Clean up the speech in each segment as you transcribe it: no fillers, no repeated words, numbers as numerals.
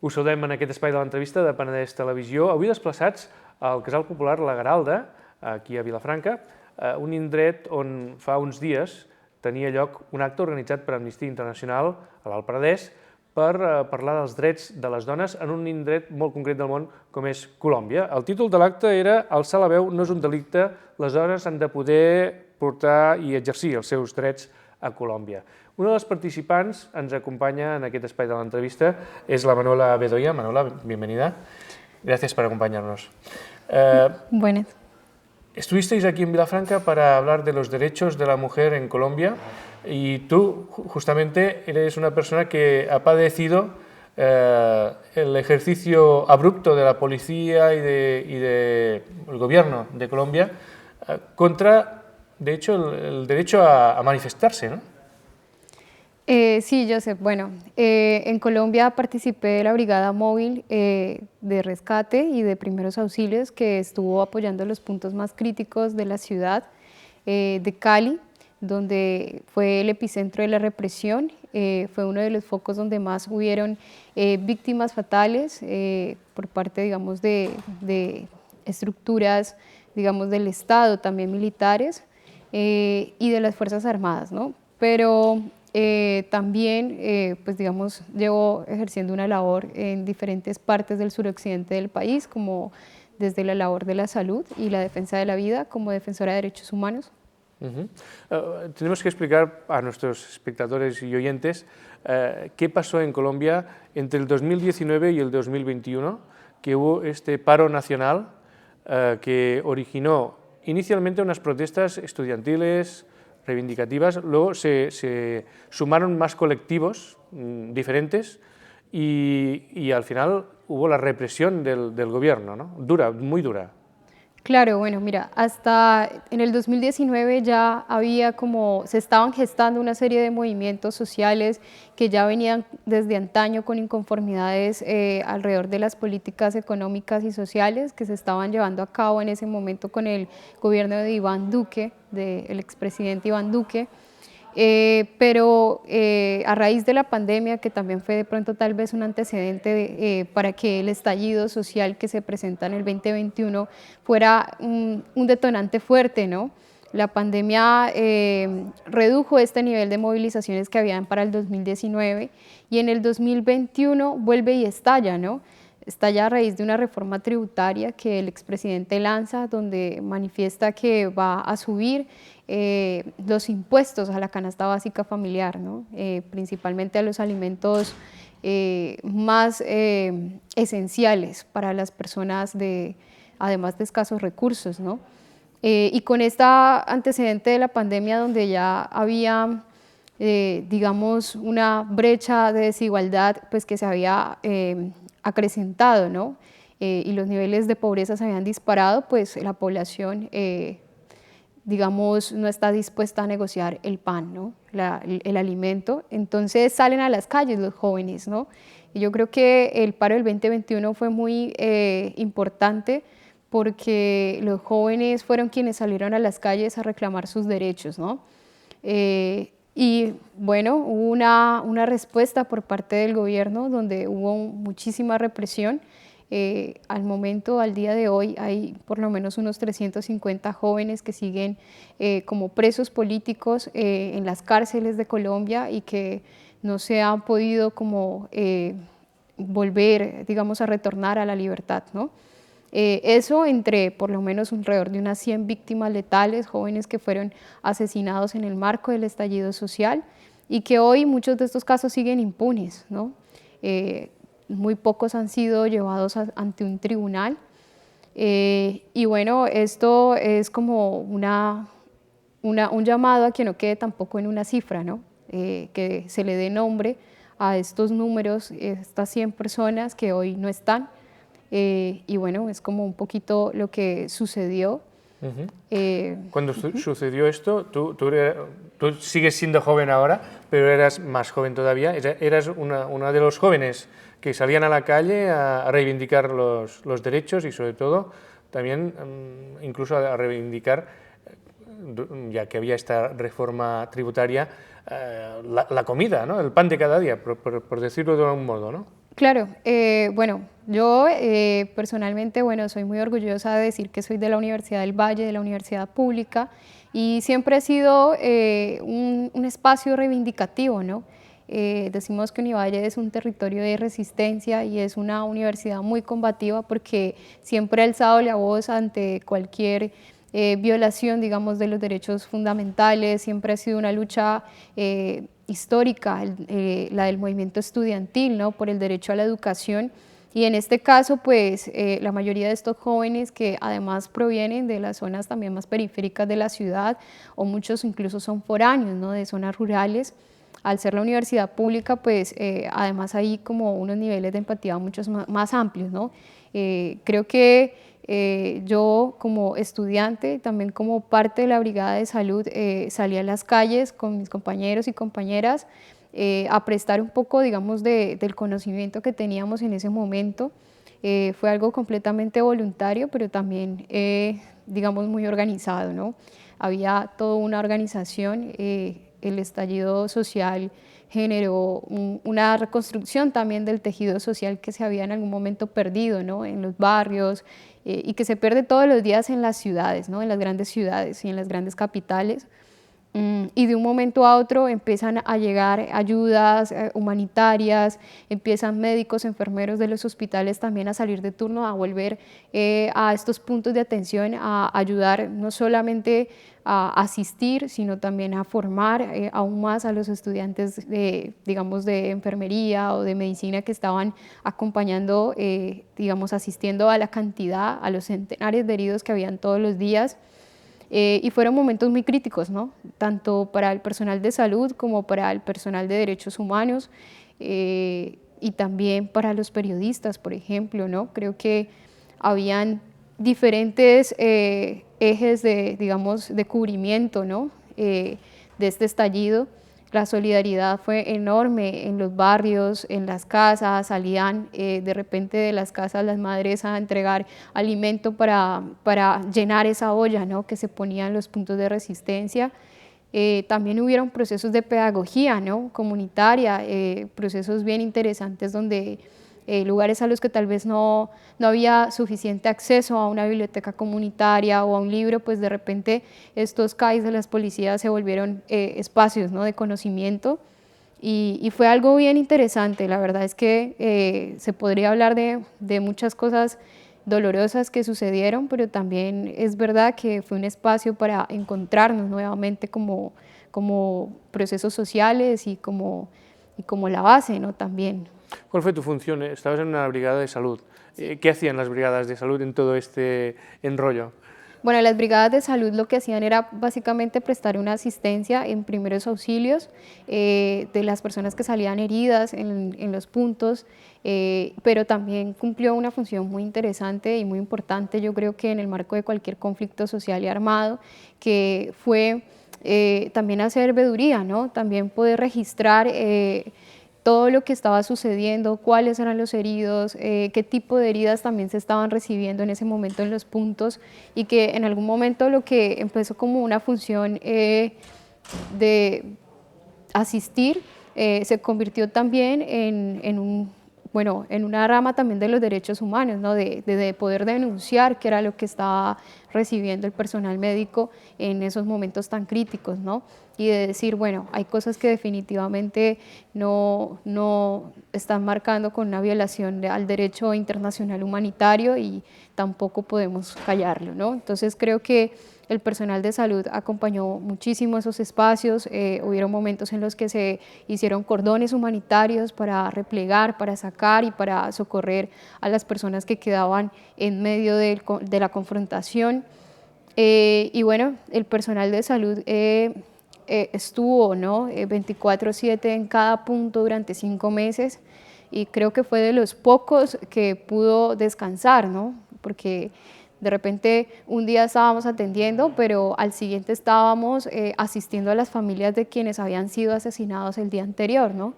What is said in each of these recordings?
Us saludem en aquest espai de l'entrevista de Penedès Televisió, avui desplaçats al Casal Popular La Garalda, aquí a Vilafranca, un indret on fa uns dies tenia lloc un acte organitzat per Amnistia Internacional a l'Alt Penedès per parlar dels drets de les dones en un indret molt concret del món com és Colòmbia. El títol de l'acte era "Alçar la veu no és un delicte, les dones han de poder portar i exercir els seus drets a Colòmbia". Una de les participants ens acompaña en aquest espai de l'entrevista, es la Manuela Bedoya. Manuela, bienvenida. Gracias por acompañarnos. Buenas. Estuvisteis aquí en Vilafranca para hablar de los derechos de la mujer en Colombia y tú justamente eres una persona que ha padecido el ejercicio abrupto de la policía y del gobierno de Colombia contra, de hecho, el derecho a manifestarse, ¿no? Sí, Joseph. Bueno, en Colombia participé de la Brigada Móvil de Rescate y de Primeros Auxilios que estuvo apoyando los puntos más críticos de la ciudad de Cali, donde fue el epicentro de la represión. Fue uno de los focos donde más hubieron víctimas fatales por parte, digamos, de estructuras, digamos, del Estado, también militares y de las Fuerzas Armadas, ¿no? Pero también, pues digamos, llevo ejerciendo una labor en diferentes partes del suroccidente del país, como desde la labor de la salud y la defensa de la vida como defensora de derechos humanos. Tenemos que explicar a nuestros espectadores y oyentes qué pasó en Colombia entre el 2019 y el 2021, que hubo este paro nacional que originó inicialmente unas protestas estudiantiles, reivindicativas, luego se sumaron más colectivos diferentes y al final hubo la represión del gobierno, ¿no? Dura, muy dura. Claro, bueno, mira, hasta en el 2019 ya se estaban gestando una serie de movimientos sociales que ya venían desde antaño con inconformidades alrededor de las políticas económicas y sociales que se estaban llevando a cabo en ese momento con el gobierno de Iván Duque, del expresidente Iván Duque. Pero a raíz de la pandemia, que también fue de pronto tal vez un antecedente para que el estallido social que se presenta en el 2021 fuera un detonante fuerte, ¿no? La pandemia redujo este nivel de movilizaciones que habían para el 2019 y en el 2021 vuelve y estalla, ¿no? Estalla a raíz de una reforma tributaria que el expresidente lanza, donde manifiesta que va a subir los impuestos a la canasta básica familiar, ¿no? Principalmente a los alimentos más esenciales para las personas además de escasos recursos, ¿no? Y con esta antecedente de la pandemia donde ya había, digamos, una brecha de desigualdad pues, que se había acrecentado, ¿no? Y los niveles de pobreza se habían disparado, pues la población digamos, no está dispuesta a negociar el pan, ¿no? el alimento, entonces salen a las calles los jóvenes, ¿no? Y yo creo que el paro del 2021 fue muy importante porque los jóvenes fueron quienes salieron a las calles a reclamar sus derechos, ¿no? Y bueno, hubo una respuesta por parte del gobierno donde hubo muchísima represión. Al momento, al día de hoy, hay por lo menos unos 350 jóvenes que siguen como presos políticos en las cárceles de Colombia y que no se han podido como volver, digamos, a retornar a la libertad, ¿no? Eso entre por lo menos alrededor de unas 100 víctimas letales, jóvenes que fueron asesinados en el marco del estallido social y que hoy muchos de estos casos siguen impunes, ¿no? Muy pocos han sido llevados ante un tribunal y bueno, esto es como un llamado a que no quede tampoco en una cifra, ¿no? Que se le dé nombre a estos números, estas 100 personas que hoy no están y bueno, es como un poquito lo que sucedió. Cuando sucedió esto, tú sigues siendo joven ahora, pero eras más joven todavía, eras una de los jóvenes que salían a la calle a reivindicar los derechos y sobre todo también incluso a reivindicar, ya que había esta reforma tributaria, la comida, ¿no? El pan de cada día, por decirlo de algún modo, ¿no? Claro, bueno, yo personalmente, bueno, soy muy orgullosa de decir que soy de la Universidad del Valle, de la universidad pública, y siempre ha sido un espacio reivindicativo, ¿no? Decimos que Univalle es un territorio de resistencia y es una universidad muy combativa porque siempre ha alzado la voz ante cualquier violación, digamos, de los derechos fundamentales, siempre ha sido una lucha histórica, la del movimiento estudiantil, ¿no? Por el derecho a la educación. Y en este caso, pues la mayoría de estos jóvenes que además provienen de las zonas también más periféricas de la ciudad, o muchos incluso son foráneos, ¿no? De zonas rurales. Al ser la universidad pública, pues además hay como unos niveles de empatía muchos más amplios, ¿no? Creo que yo como estudiante, también como parte de la Brigada de Salud, salí a las calles con mis compañeros y compañeras a prestar un poco, digamos, del conocimiento que teníamos en ese momento. Fue algo completamente voluntario, pero también, digamos, muy organizado, ¿no? Había toda una organización, el estallido social generó una reconstrucción también del tejido social que se había en algún momento perdido, ¿no? En los barrios, y que se pierde todos los días en las ciudades, ¿no? En las grandes ciudades y en las grandes capitales. Y de un momento a otro empiezan a llegar ayudas humanitarias, empiezan médicos, enfermeros de los hospitales también a salir de turno, a volver a estos puntos de atención, a ayudar no solamente a asistir, sino también a formar aún más a los estudiantes de, digamos, de enfermería o de medicina que estaban acompañando, digamos, asistiendo a la cantidad, a los centenares de heridos que habían todos los días. Y fueron momentos muy críticos, ¿no? Tanto para el personal de salud como para el personal de derechos humanos y también para los periodistas, por ejemplo, ¿no? Creo que habían diferentes ejes de, digamos, de cubrimiento, ¿no? De este estallido. La solidaridad fue enorme en los barrios, en las casas, salían de repente de las casas las madres a entregar alimento para llenar esa olla, ¿no? Que se ponían los puntos de resistencia. También hubieron procesos de pedagogía, ¿no? Comunitaria, procesos bien interesantes donde lugares a los que tal vez no había suficiente acceso a una biblioteca comunitaria o a un libro, pues de repente estos CAIs de las policías se volvieron espacios, ¿no? De conocimiento y fue algo bien interesante. La verdad es que se podría hablar de muchas cosas dolorosas que sucedieron, pero también es verdad que fue un espacio para encontrarnos nuevamente como procesos sociales y como la base, ¿no? También. ¿Cuál fue tu función? Estabas en una brigada de salud. ¿Qué hacían las brigadas de salud en todo este enrollo? Bueno, las brigadas de salud lo que hacían era básicamente prestar una asistencia en primeros auxilios de las personas que salían heridas en los puntos, pero también cumplió una función muy interesante y muy importante, yo creo que en el marco de cualquier conflicto social y armado, que fue también hacer veeduría, ¿no? También poder registrar todo lo que estaba sucediendo, cuáles eran los heridos, qué tipo de heridas también se estaban recibiendo en ese momento en los puntos y que en algún momento lo que empezó como una función de asistir se convirtió también en una rama también de los derechos humanos, ¿no? de poder denunciar qué era lo que estaba recibiendo el personal médico en esos momentos tan críticos, ¿no? Y de decir, bueno, hay cosas que definitivamente no están marcando con una violación al derecho internacional humanitario y tampoco podemos callarlo, ¿no? Entonces creo que el personal de salud acompañó muchísimo esos espacios, hubieron momentos en los que se hicieron cordones humanitarios para replegar, para sacar y para socorrer a las personas que quedaban en medio de la confrontación. Y bueno, el personal de salud estuvo, ¿no? 24/7 en cada punto durante 5 meses y creo que fue de los pocos que pudo descansar, ¿no? Porque de repente un día estábamos atendiendo, pero al siguiente estábamos asistiendo a las familias de quienes habían sido asesinados el día anterior, ¿no?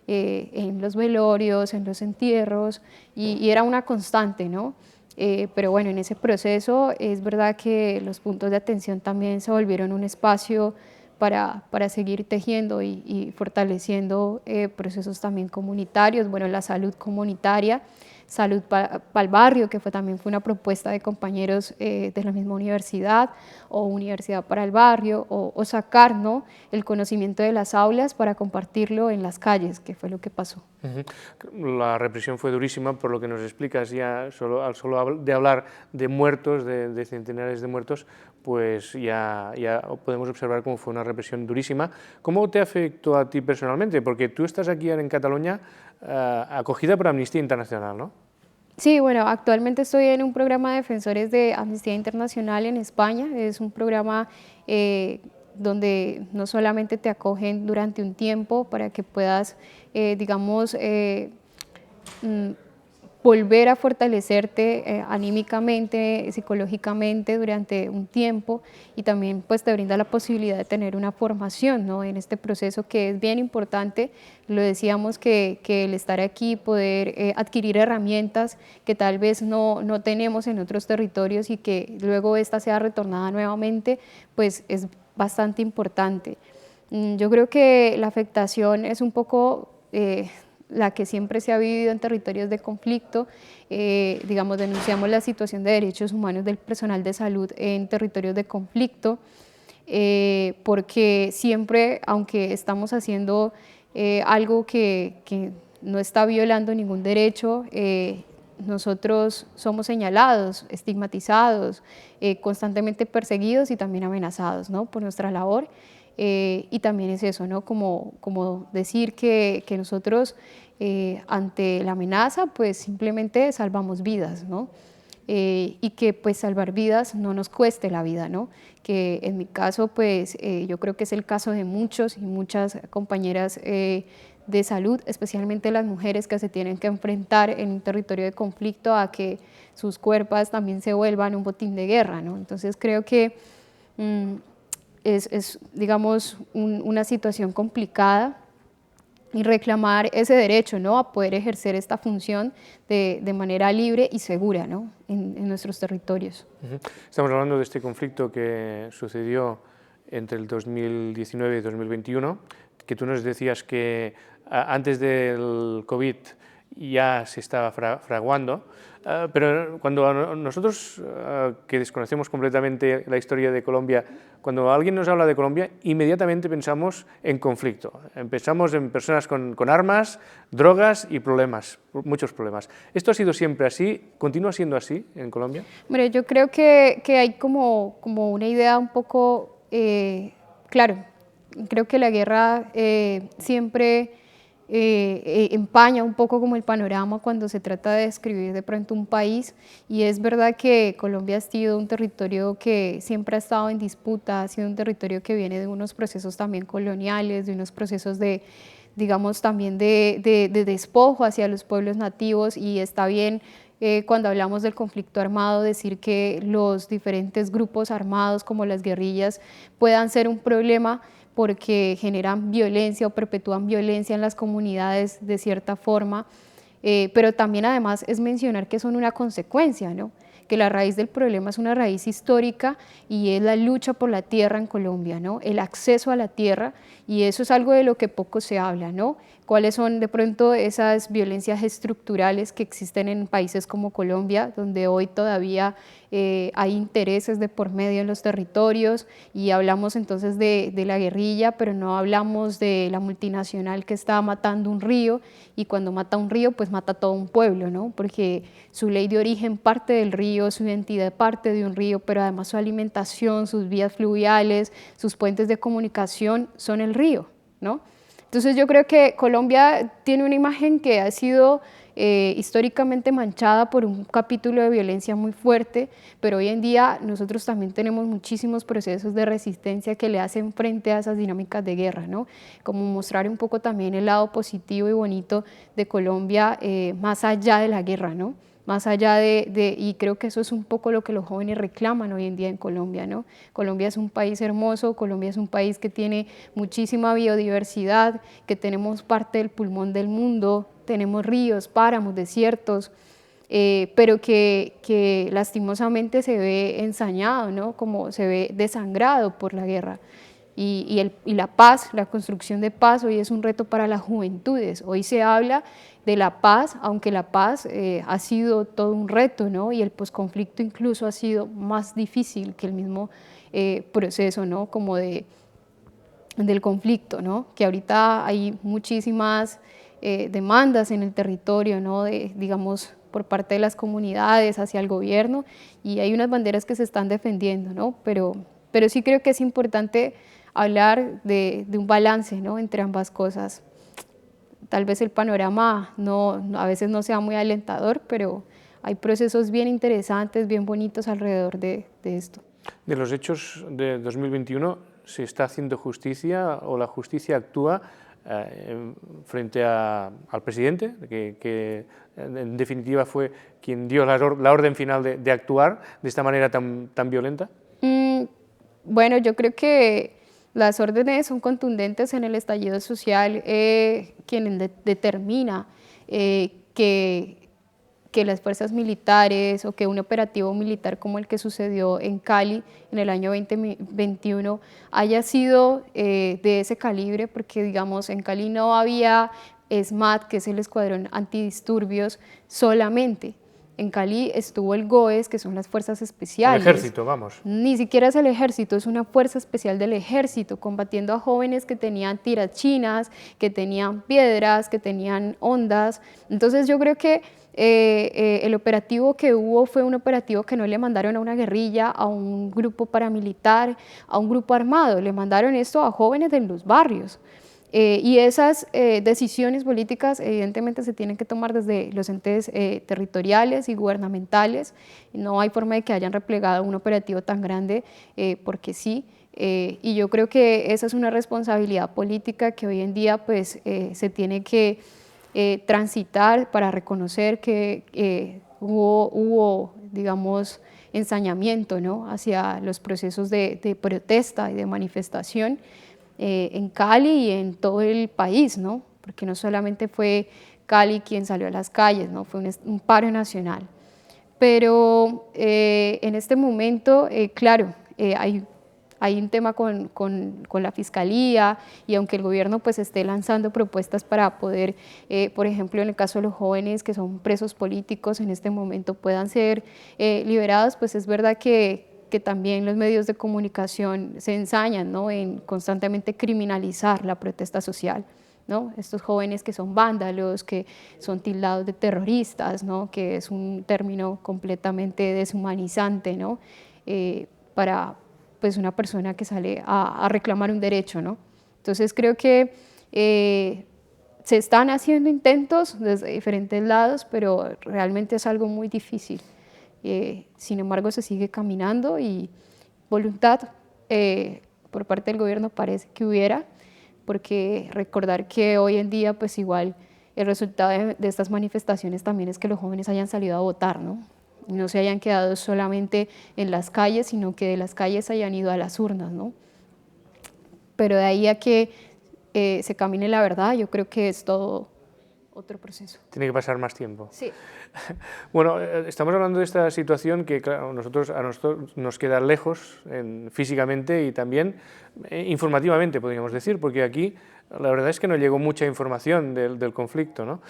En los velorios, en los entierros, y era una constante, ¿no? Pero bueno, en ese proceso es verdad que los puntos de atención también se volvieron un espacio para seguir tejiendo y fortaleciendo procesos también comunitarios, bueno, la salud comunitaria, salud para el barrio, que también fue una propuesta de compañeros de la misma universidad, o Universidad para el Barrio, o sacar, ¿no?, el conocimiento de las aulas para compartirlo en las calles, que fue lo que pasó. La represión fue durísima, por lo que nos explicas ya, al solo de hablar de muertos, de centenares de muertos, pues ya podemos observar cómo fue una represión durísima. ¿Cómo te afectó a ti personalmente? Porque tú estás aquí en Cataluña acogida por Amnistía Internacional, ¿no? Sí, bueno, actualmente estoy en un programa de defensores de Amnistía Internacional en España. Es un programa donde no solamente te acogen durante un tiempo para que puedas, digamos, volver a fortalecerte anímicamente, psicológicamente durante un tiempo, y también pues te brinda la posibilidad de tener una formación, ¿no?, en este proceso, que es bien importante. Lo decíamos que el estar aquí, poder adquirir herramientas que tal vez no tenemos en otros territorios y que luego esta sea retornada nuevamente, pues es bastante importante. Yo creo que la afectación es un poco la que siempre se ha vivido en territorios de conflicto. Digamos, denunciamos la situación de derechos humanos del personal de salud en territorios de conflicto, porque siempre, aunque estamos haciendo algo que no está violando ningún derecho, nosotros somos señalados, estigmatizados, constantemente perseguidos y también amenazados, ¿no?, por nuestra labor. Y también es eso, ¿no?, como decir que nosotros ante la amenaza pues simplemente salvamos vidas, ¿no? Y que pues salvar vidas no nos cueste la vida, ¿no? Que en mi caso pues yo creo que es el caso de muchos y muchas compañeras de salud, especialmente las mujeres que se tienen que enfrentar en un territorio de conflicto a que sus cuerpos también se vuelvan un botín de guerra, ¿no? Entonces creo que es digamos, una situación complicada, y reclamar ese derecho, ¿no?, a poder ejercer esta función de manera libre y segura, ¿no?, en nuestros territorios. Estamos hablando de este conflicto que sucedió entre el 2019 y 2021, que tú nos decías que antes del COVID ya se estaba fraguando, pero cuando nosotros, que desconocemos completamente la historia de Colombia, cuando alguien nos habla de Colombia, inmediatamente pensamos en conflicto, pensamos en personas con armas, drogas y problemas, muchos problemas. ¿Esto ha sido siempre así? ¿Continúa siendo así en Colombia? Hombre, yo creo que hay como una idea un poco, claro, creo que la guerra siempre empaña un poco como el panorama cuando se trata de describir de pronto un país, y es verdad que Colombia ha sido un territorio que siempre ha estado en disputa, ha sido un territorio que viene de unos procesos también coloniales, de unos procesos de, digamos, también de despojo hacia los pueblos nativos, y está bien cuando hablamos del conflicto armado decir que los diferentes grupos armados como las guerrillas puedan ser un problema porque generan violencia o perpetúan violencia en las comunidades de cierta forma, pero también además es mencionar que son una consecuencia, ¿no?, que la raíz del problema es una raíz histórica y es la lucha por la tierra en Colombia, ¿no?, el acceso a la tierra, y eso es algo de lo que poco se habla, ¿no?, cuáles son de pronto esas violencias estructurales que existen en países como Colombia, donde hoy todavía hay intereses de por medio en los territorios, y hablamos entonces de la guerrilla, pero no hablamos de la multinacional que está matando un río, y cuando mata un río pues mata todo un pueblo, ¿no?, porque su ley de origen parte del río, su identidad parte de un río, pero además su alimentación, sus vías fluviales, sus puentes de comunicación son el río, ¿no? Entonces yo creo que Colombia tiene una imagen que ha sido históricamente manchada por un capítulo de violencia muy fuerte, pero hoy en día nosotros también tenemos muchísimos procesos de resistencia que le hacen frente a esas dinámicas de guerra, ¿no? Como mostrar un poco también el lado positivo y bonito de Colombia más allá de la guerra, ¿no? Más allá y creo que eso es un poco lo que los jóvenes reclaman hoy en día en Colombia, ¿no? Colombia es un país hermoso, Colombia es un país que tiene muchísima biodiversidad, que tenemos parte del pulmón del mundo, tenemos ríos, páramos, desiertos, pero que lastimosamente se ve ensañado, ¿no?, como se ve desangrado por la guerra. y la paz, la construcción de paz hoy es un reto para las juventudes. Hoy se habla de la paz, aunque la paz ha sido todo un reto, ¿no? Y el posconflicto incluso ha sido más difícil que el mismo proceso, ¿no? Como del conflicto, ¿no? Que ahorita hay muchísimas demandas en el territorio, ¿no? Digamos, por parte de las comunidades hacia el gobierno, y hay unas banderas que se están defendiendo, ¿no? Pero sí creo que es importante hablar de un balance, ¿no? Entre ambas cosas. Tal vez el panorama a veces no sea muy alentador, pero hay procesos bien interesantes, bien bonitos alrededor de esto. De los hechos de 2021, ¿se está haciendo justicia o la justicia actúa frente al presidente, que en definitiva fue quien dio la orden final de actuar de esta manera tan violenta? Bueno, yo creo que las órdenes son contundentes en el estallido social, quien determina que las fuerzas militares o que un operativo militar como el que sucedió en Cali en el año 2021 haya sido de ese calibre, porque digamos en Cali no había SMAT, que es el Escuadrón Antidisturbios, solamente. En Cali estuvo el GOES, que son las fuerzas especiales. El ejército, vamos. Ni siquiera es el ejército, es una fuerza especial del ejército, combatiendo a jóvenes que tenían tirachinas, que tenían piedras, que tenían ondas. Entonces yo creo que el operativo que hubo fue un operativo que no le mandaron a una guerrilla, a un grupo paramilitar, a un grupo armado, le mandaron esto a jóvenes de los barrios. Y esas decisiones políticas evidentemente se tienen que tomar desde los entes territoriales y gubernamentales. No hay forma de que hayan replegado un operativo tan grande porque sí. Y yo creo que esa es una responsabilidad política que hoy en día pues, se tiene que transitar para reconocer que hubo, digamos, ensañamiento, ¿no? Hacia los procesos de protesta y de manifestación en Cali y en todo el país, ¿no? Porque no solamente fue Cali quien salió a las calles, ¿no? Fue un paro nacional. Pero en este momento, claro, hay un tema con la Fiscalía, y aunque el gobierno pues esté lanzando propuestas para poder, por ejemplo, en el caso de los jóvenes que son presos políticos en este momento puedan ser liberados, pues es verdad que también los medios de comunicación se ensañan, ¿no? En constantemente criminalizar la protesta social, ¿no? Estos jóvenes que son vándalos, que son tildados de terroristas, ¿no? Que es un término completamente deshumanizante, ¿no? Para pues, una persona que sale a reclamar un derecho, ¿no? Entonces creo que se están haciendo intentos desde diferentes lados, pero realmente es algo muy difícil. Sin embargo, se sigue caminando y voluntad por parte del gobierno parece que hubiera, porque recordar que hoy en día pues igual el resultado de estas manifestaciones también es que los jóvenes hayan salido a votar, ¿no? Y no se hayan quedado solamente en las calles, sino que de las calles hayan ido a las urnas, ¿no? Pero de ahí a que se camine la verdad, yo creo que es todo otro proceso. Tiene que pasar más tiempo. Sí. Bueno, estamos hablando de esta situación que claro, a nosotros nos queda lejos físicamente y también informativamente, podríamos decir, porque aquí la verdad es que no llegó mucha información del conflicto, ¿no?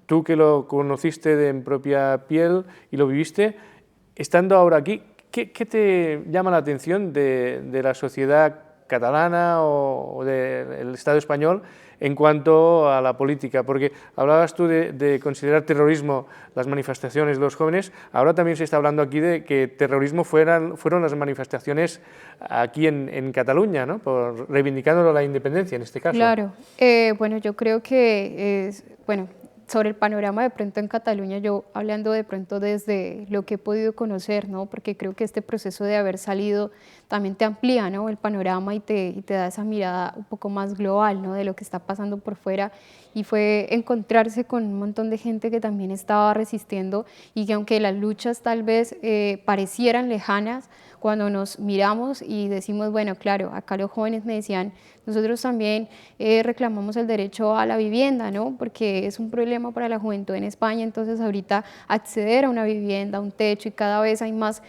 Tú que lo conociste en propia piel y lo viviste, estando ahora aquí, ¿qué te llama la atención de la sociedad catalana o del Estado español en cuanto a la política? Porque hablabas tú de considerar terrorismo las manifestaciones de los jóvenes, ahora también se está hablando aquí de que terrorismo fueron las manifestaciones aquí en Cataluña, ¿no? Reivindicando la independencia en este caso. Claro, bueno, yo creo que bueno, sobre el panorama de pronto en Cataluña, yo hablando de pronto desde lo que he podido conocer, ¿no? Porque creo que este proceso de haber salido también te amplía, ¿no? El panorama y te da esa mirada un poco más global, ¿no? De lo que está pasando por fuera, y fue encontrarse con un montón de gente que también estaba resistiendo y que aunque las luchas tal vez parecieran lejanas, cuando nos miramos y decimos, bueno, claro, acá los jóvenes me decían, nosotros también reclamamos el derecho a la vivienda, ¿no? Porque es un problema para la juventud en España, entonces ahorita acceder a una vivienda, a un techo, y cada vez hay más,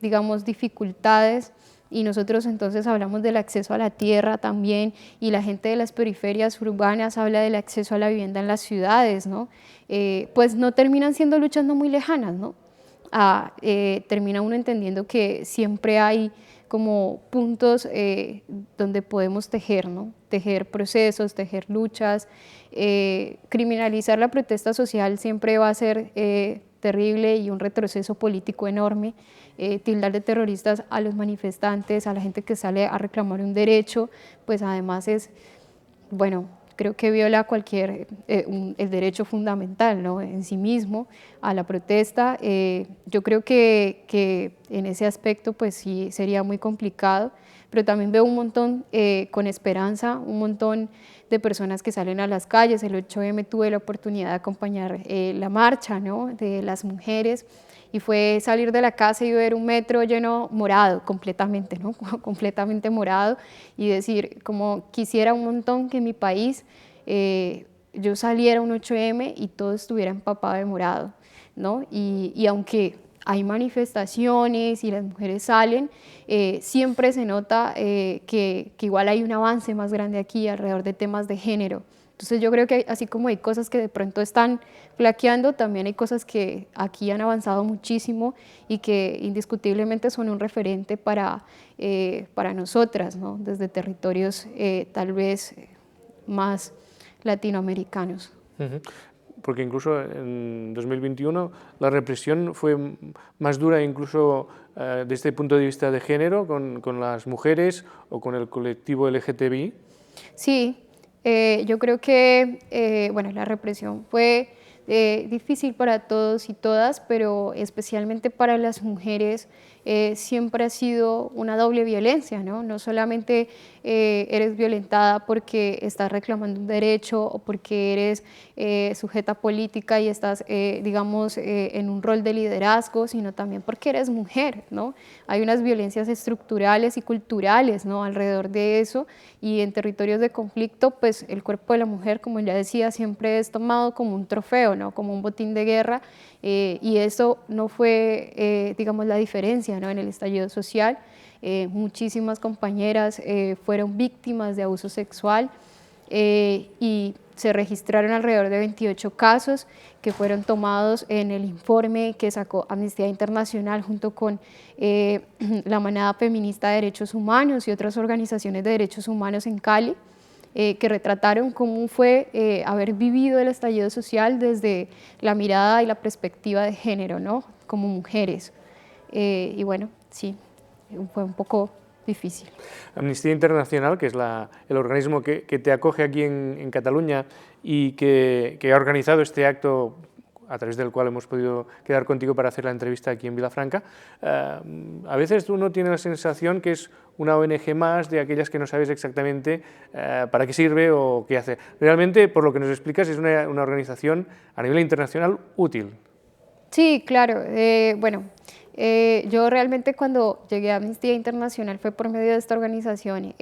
digamos, dificultades y nosotros entonces hablamos del acceso a la tierra también, y la gente de las periferias urbanas habla del acceso a la vivienda en las ciudades, ¿no? Pues no terminan siendo luchas no muy lejanas, ¿no? Termina uno entendiendo que siempre hay como puntos donde podemos tejer, ¿no? Tejer procesos, tejer luchas. Criminalizar la protesta social siempre va a ser terrible y un retroceso político enorme. Tildar de terroristas a los manifestantes, a la gente que sale a reclamar un derecho, pues además es, bueno, creo que viola el derecho fundamental, ¿no? En sí mismo a la protesta. Yo creo que en ese aspecto pues sí sería muy complicado, pero también veo un montón con esperanza, un montón de personas que salen a las calles. El 8M tuve la oportunidad de acompañar la marcha, ¿no? De las mujeres, y fue salir de la casa y ver un metro lleno morado completamente, ¿no? Completamente morado, y decir, como quisiera un montón que en mi país yo saliera un 8M y todo estuviera empapado de morado, ¿no? Y aunque hay manifestaciones y las mujeres salen, siempre se nota que igual hay un avance más grande aquí alrededor de temas de género. Entonces yo creo que así como hay cosas que de pronto están flaqueando, también hay cosas que aquí han avanzado muchísimo y que indiscutiblemente son un referente para nosotras, ¿no? Desde territorios tal vez más latinoamericanos. Ujú. Porque incluso en 2021 la represión fue más dura incluso desde este punto de vista de género con las mujeres o con el colectivo LGTBI. Sí, yo creo que bueno, la represión fue difícil para todos y todas, pero especialmente para las mujeres siempre ha sido una doble violencia, ¿no? No solamente eres violentada porque estás reclamando un derecho o porque eres sujeta política y estás, digamos, en un rol de liderazgo, sino también porque eres mujer, ¿no? Hay unas violencias estructurales y culturales, ¿no? Alrededor de eso, y en territorios de conflicto, pues el cuerpo de la mujer, como ya decía, siempre es tomado como un trofeo, ¿no? Como un botín de guerra, y eso no fue, digamos, la diferencia, ¿no? En el estallido social. Muchísimas compañeras fueron víctimas de abuso sexual y se registraron alrededor de 28 casos que fueron tomados en el informe que sacó Amnistía Internacional junto con la Manada Feminista de Derechos Humanos y otras organizaciones de derechos humanos en Cali, que retrataron cómo fue haber vivido el estallido social desde la mirada y la perspectiva de género, ¿no? Como mujeres. Y bueno, sí, fue un poco difícil. Amnistía Internacional, que es el organismo que te acoge aquí en Cataluña y que ha organizado este acto a través del cual hemos podido quedar contigo para hacer la entrevista aquí en Vilafranca, a veces uno tiene la sensación que es una ONG más de aquellas que no sabes exactamente para qué sirve o qué hace. Realmente, por lo que nos explicas, es una organización a nivel internacional útil. Sí, claro. Bueno, yo realmente cuando llegué a Amnistía Internacional fue por medio de esta organización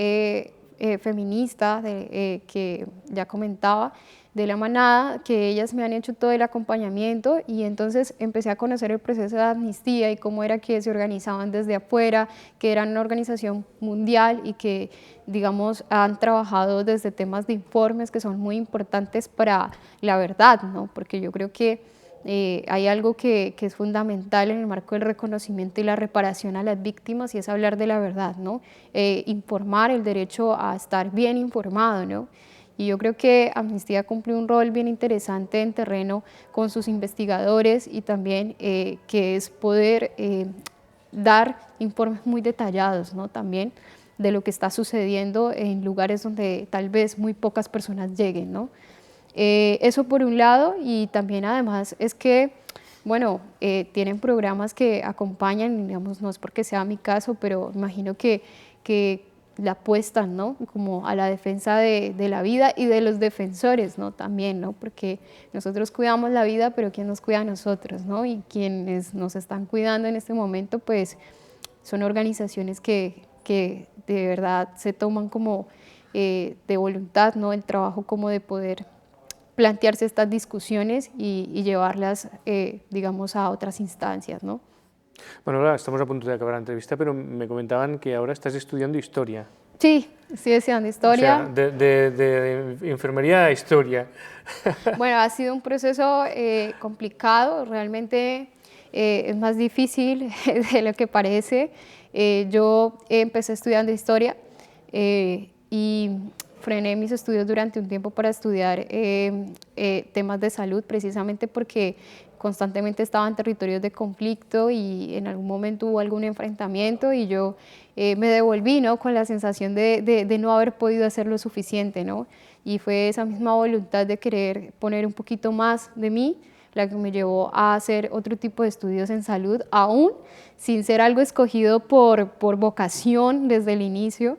feminista que ya comentaba, de la Manada, que ellas me han hecho todo el acompañamiento, y entonces empecé a conocer el proceso de amnistía y cómo era que se organizaban desde afuera, que eran una organización mundial y que, digamos, han trabajado desde temas de informes que son muy importantes para la verdad, ¿no? Porque yo creo que hay algo que es fundamental en el marco del reconocimiento y la reparación a las víctimas, y es hablar de la verdad, ¿no? Informar, el derecho a estar bien informado, ¿no? Y yo creo que Amnistía cumple un rol bien interesante en terreno con sus investigadores, y también que es poder dar informes muy detallados, ¿no? También de lo que está sucediendo en lugares donde tal vez muy pocas personas lleguen, ¿no? Eso por un lado, y también además es que, bueno, tienen programas que acompañan, digamos, no es porque sea mi caso, pero imagino que la apuestan, ¿no? Como a la defensa de la vida y de los defensores, ¿no? También, ¿no? Porque nosotros cuidamos la vida, pero ¿quién nos cuida a nosotros, ¿no? Y quienes nos están cuidando en este momento, pues son organizaciones que de verdad se toman como de voluntad, ¿no? El trabajo como de poder plantearse estas discusiones y llevarlas, digamos, a otras instancias, ¿no? Bueno, ahora estamos a punto de acabar la entrevista, pero me comentaban que ahora estás estudiando historia. Sí, estoy estudiando historia. O sea, de enfermería a historia. Bueno, ha sido un proceso complicado, realmente es más difícil de lo que parece. Yo empecé estudiando historia y frené mis estudios durante un tiempo para estudiar temas de salud, precisamente porque constantemente estaba en territorios de conflicto y en algún momento hubo algún enfrentamiento y yo me devolví, ¿no?, con la sensación de no haber podido hacer lo suficiente, ¿no? Y fue esa misma voluntad de querer poner un poquito más de mí la que me llevó a hacer otro tipo de estudios en salud, aún sin ser algo escogido por vocación desde el inicio.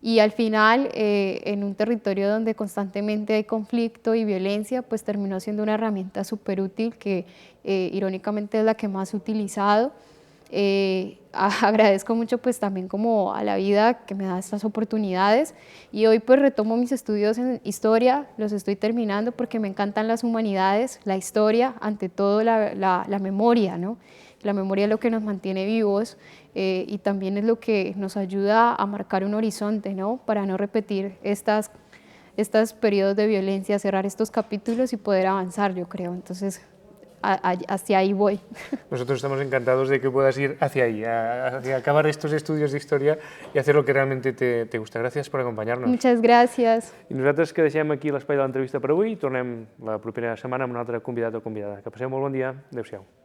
Y al final, en un territorio donde constantemente hay conflicto y violencia, pues terminó siendo una herramienta súper útil que irónicamente es la que más he utilizado. Agradezco mucho pues también como a la vida que me da estas oportunidades y hoy pues retomo mis estudios en historia, los estoy terminando porque me encantan las humanidades, la historia, ante todo la memoria, ¿no? La memoria es lo que nos mantiene vivos y también es lo que nos ayuda a marcar un horizonte, ¿no?, para no repetir estos periodos de violencia, cerrar estos capítulos y poder avanzar, yo creo. Entonces, hacia ahí voy. Nosotros estamos encantados de que puedas ir hacia ahí, hacia acabar estos estudios de historia y hacer lo que realmente te gusta. Gràcies per acompanyar-nos. Muchas gracias. I nosaltres que deixem aquí l'espai de l'entrevista per avui i tornem la propera setmana amb un altre convidat o convidada. Que passeu molt bon dia. Adéu-siau.